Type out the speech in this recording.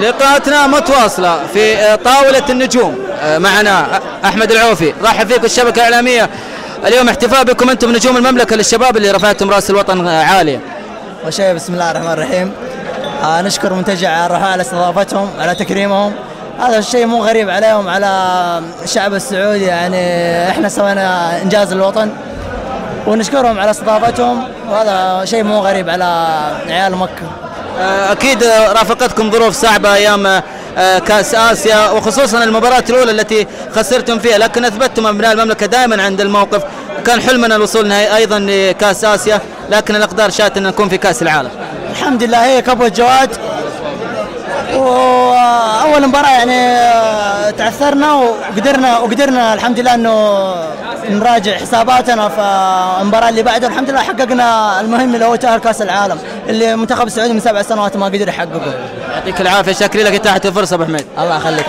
لقاءاتنا متواصلة في طاولة النجوم. معنا أحمد العوفي، رحب فيكم الشبكة الإعلامية. اليوم احتفاء بكم أنتم نجوم المملكة للشباب اللي رفعتم رأس الوطن عالية. وشيء بسم الله الرحمن الرحيم. نشكر منتجع الرحاة على استضافتهم، على تكريمهم. هذا الشيء مو غريب عليهم، على الشعب السعودي. يعني احنا سوينا انجاز للوطن ونشكرهم على استضافتهم، وهذا شيء مو غريب على عيال مكة. أكيد رافقتكم ظروف صعبة أيام كأس آسيا، وخصوصا المباراة الأولى التي خسرتم فيها، لكن أثبتتم أبناء المملكة دائما عند الموقف. كان حلمنا الوصول أيضا لكأس آسيا، لكن الأقدار شاءت أن نكون في كأس العالم. الحمد لله، هي كبوة جواد. وأول مباراة يعني تعثرنا وقدرنا الحمد لله إنه نراجع حساباتنا في المباراة اللي بعدها. الحمد لله حققنا المهم اللي هو تأهل كأس العالم اللي المنتخب السعودي من 7 سنوات ما قدر يحققه. يعطيك العافية، شكرا لك إتاحة الفرصة أبو حميد. الله يخليك.